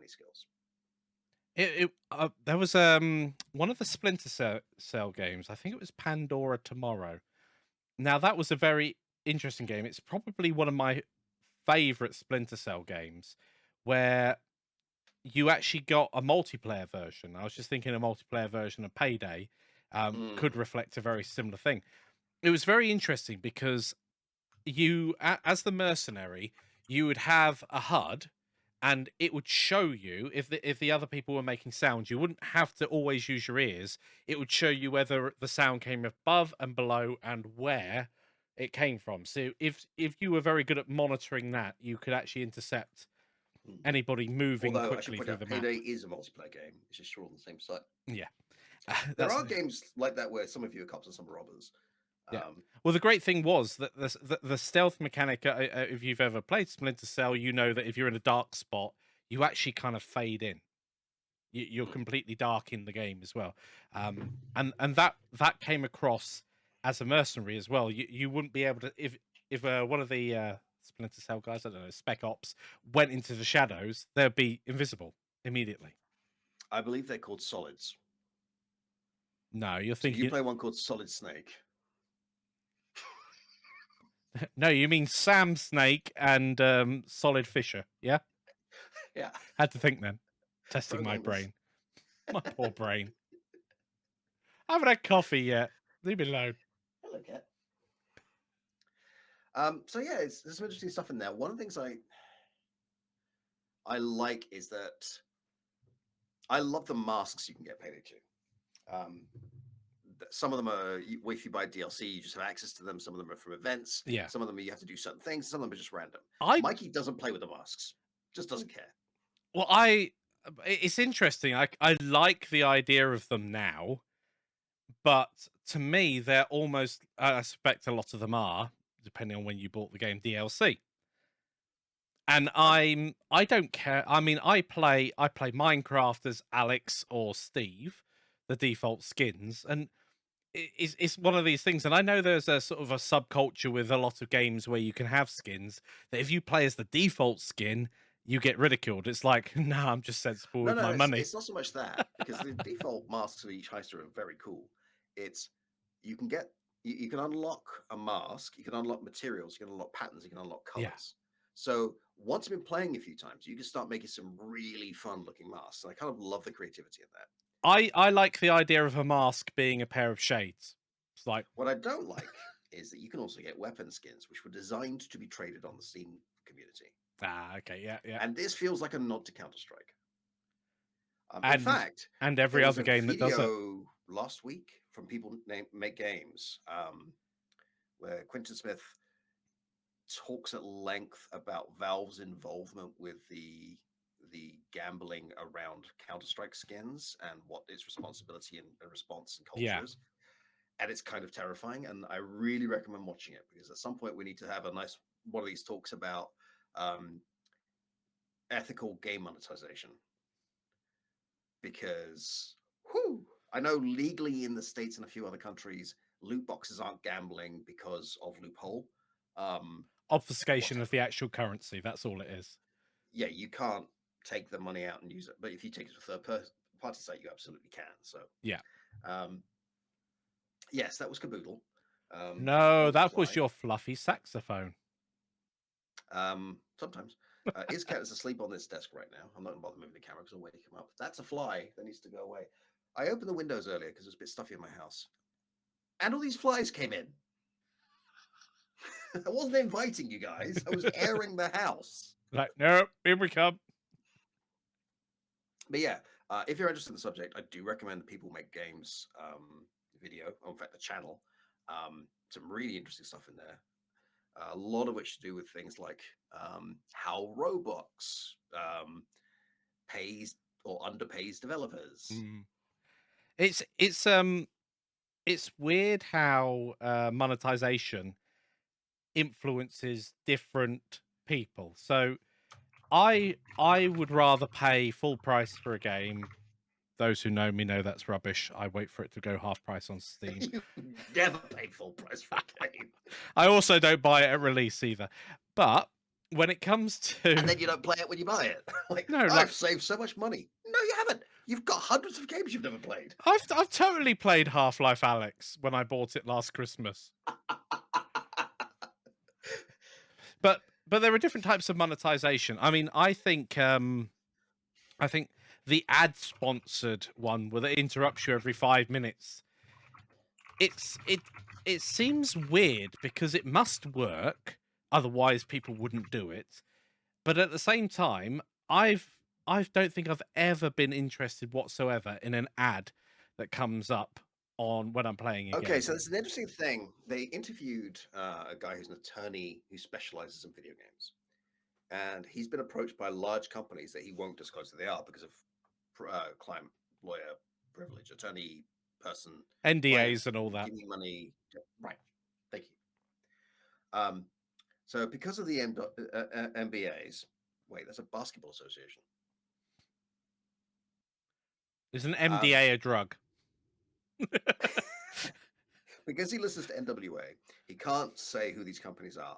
many skills. There was one of the Splinter Cell games. I think it was Pandora Tomorrow. Now that was a very interesting game. It's probably one of my favorite Splinter Cell games, where you actually got a multiplayer version. I was just thinking a multiplayer version of Payday could reflect a very similar thing. It was very interesting because you, as the mercenary, you would have a HUD, and it would show you if the other people were making sounds. You wouldn't have to always use your ears. It would show you whether the sound came above and below and where it came from. So if you were very good at monitoring that, you could actually intercept anybody moving Although I should quickly point through out, the map. Payday is a multiplayer game. It's just you're on the same site. Yeah. There are games like that where some of you are cops and some are robbers. Yeah. Well, the great thing was that the stealth mechanic, if you've ever played Splinter Cell, you know that if you're in a dark spot, you actually kind of fade in. You're completely dark in the game as well. And that came across as a mercenary as well. You wouldn't be able to, if one of the Splinter Cell guys, I don't know, Spec Ops, went into the shadows, they'd be invisible immediately. I believe they're called solids. No, you're So thinking... you play one called Solid Snake. No, you mean Sam Snake and Solid Fisher, yeah? Yeah. Had to think then. Testing my brain. My poor brain. I haven't had coffee yet. Leave me alone. Hello, cat. So yeah, there's some interesting stuff in there. One of the things I like is that I love the masks you can get paid to. Some of them are if you buy DLC, you just have access to them. Some of them are from events. Yeah. Some of them you have to do certain things. Some of them are just random. Mikey doesn't play with the masks. Just doesn't care. Well, it's interesting. I like the idea of them now, but to me, they're almost, I suspect a lot of them are, depending on when you bought the game, DLC. And I don't care. I mean, I play Minecraft as Alex or Steve, the default skins, and it's one of these things. And I know there's a sort of a subculture with a lot of games where you can have skins that if you play as the default skin, you get ridiculed. It's like, no, I'm just sensible with my money. It's not so much that, because the default masks of each heister are very cool. It's you can unlock a mask, you can unlock materials, you can unlock patterns, you can unlock colors. Yeah. So once you've been playing a few times, you can start making some really fun looking masks. And I kind of love the creativity in that. I like the idea of a mask being a pair of shades. It's like, what I don't like is that you can also get weapon skins, which were designed to be traded on the Steam community. Okay, yeah. And this feels like a nod to Counter-Strike. In fact, and every other game that does it. Last week from people make games, where Quentin Smith talks at length about Valve's involvement with the gambling around Counter-Strike skins and what its responsibility and response and culture is. And it's kind of terrifying. And I really recommend watching it, because at some point we need to have a nice one of these talks about ethical game monetization. Because I know legally in the States and a few other countries, loot boxes aren't gambling because of loophole. Obfuscation of the actual currency. That's all it is. Yeah, you can't take the money out and use it. But if you take it to a third-party site, you absolutely can. So yeah. Yes, that was Caboodle. No, that was your fluffy saxophone. Sometimes. His cat is asleep on this desk right now. I'm not going to bother moving the camera because I'll wake him up. That's a fly that needs to go away. I opened the windows earlier because it was a bit stuffy in my house. And all these flies came in. I wasn't inviting you guys. I was airing the house. Like, no, here we come. But yeah, if you're interested in the subject, I do recommend that people make games video, or in fact, the channel. Some really interesting stuff in there. A lot of which to do with things like how Roblox pays or underpays developers. It's weird how monetization influences different people. So I would rather pay full price for a game. Those who know me know that's rubbish. I wait for it to go half price on Steam. You never pay full price for a game. I also don't buy it at release either. But when it comes and to then you don't play it when you buy it. Like, no, like I've saved so much money. No, you haven't. You've got hundreds of games you've never played. I've totally played Half-Life Alex when I bought it last Christmas. But there are different types of monetization. I mean, I think the ad sponsored one where it interrupts you every 5 minutes. It seems weird because it must work, otherwise people wouldn't do it. But at the same time, I don't think I've ever been interested whatsoever in an ad that comes up on when I'm playing a Okay, game. so it's an interesting thing. They interviewed a guy who's an attorney who specializes in video games, and he's been approached by large companies that he won't disclose who they are because of client, lawyer privilege, attorney, person, client, NDAs and all that. give me money. Right. Thank you. So because of the MBAs, wait, that's a basketball association. Is an MDA a drug? Because he listens to NWA, he can't say who these companies are.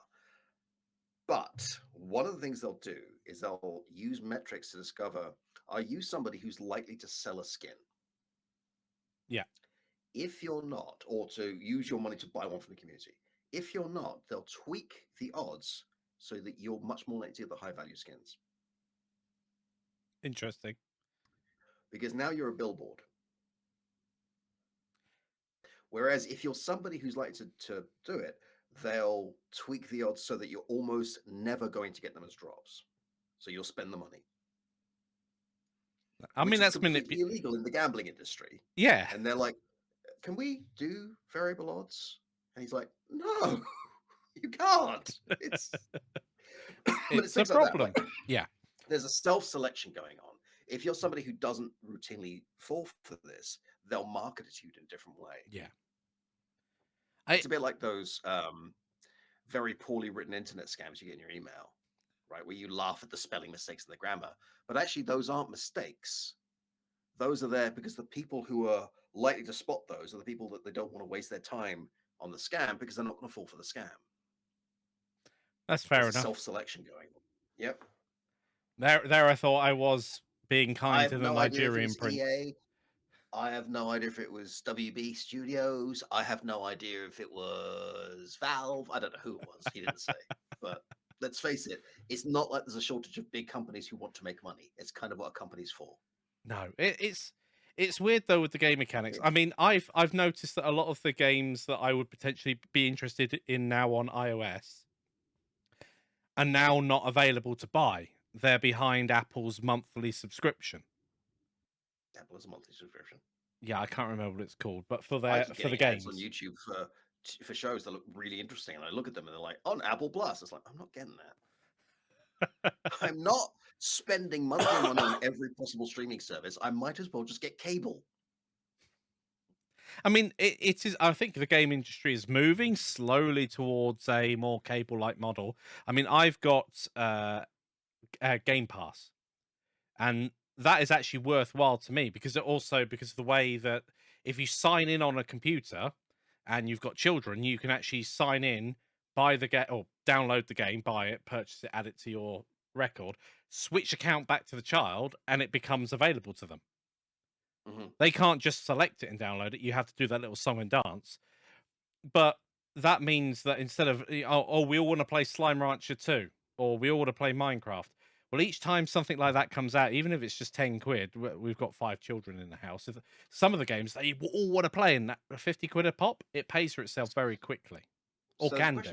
But one of the things they'll do is they'll use metrics to discover, are you somebody who's likely to sell a skin? Yeah. If you're not, or to use your money to buy one from the community, if you're not, they'll tweak the odds so that you're much more likely to get the high value skins. Interesting. Because now you're a billboard. Whereas if you're somebody who's likely to do it, they'll tweak the odds so that you're almost never going to get them as drops. So you'll spend the money. I Which mean, is that's completely illegal in the gambling industry. Yeah. And they're like, can we do variable odds? And he's like, no, you can't. It's but It's a things like that. problem. Like, Yeah. there's a self-selection going on. If you're somebody who doesn't routinely fall for this, they'll market it to you in a different way. Yeah. It's a bit like those very poorly written internet scams you get in your email, right? Where you laugh at the spelling mistakes and the grammar, but actually those aren't mistakes. Those are there because the people who are likely to spot those are the people that they don't want to waste their time on the scam because they're not going to fall for the scam. That's fair There's a enough. self-selection going on. Yep. There I thought I was being I kind have to the no idea if it Nigerian was prince. EA. I have no idea if it was WB Studios. I have no idea if it was Valve. I don't know who it was. He didn't say. But let's face it, it's not like there's a shortage of big companies who want to make money. It's kind of what a company's for. No, it's weird though with the game mechanics. I mean, I've noticed that a lot of the games that I would potentially be interested in now on iOS are now not available to buy. They're behind Apple's monthly subscription. Apple has a monthly subscription. Yeah, I can't remember what it's called, but for I their keep for the getting ads games on YouTube for shows that look really interesting, and I look at them and they're like on Apple Plus. It's like I'm not getting that. I'm not spending monthly money on every possible streaming service. I might as well just get cable. I mean, it is. I think the game industry is moving slowly towards a more cable-like model. I mean, I've got Game Pass, and that is actually worthwhile to me because because of the way that if you sign in on a computer and you've got children, you can actually sign in, buy the game or download the game, buy it, purchase it, add it to your record, switch account back to the child, and it becomes available to them. Mm-hmm. They can't just select it and download it. You have to do that little song and dance. But that means that instead of we all want to play Slime Rancher 2 or we all want to play Minecraft. Well, each time something like that comes out, even if it's just 10 quid, we've got 5 children in the house. If some of the games they all want to play in that 50 quid a pop, it pays for itself very quickly. Or So the can question do.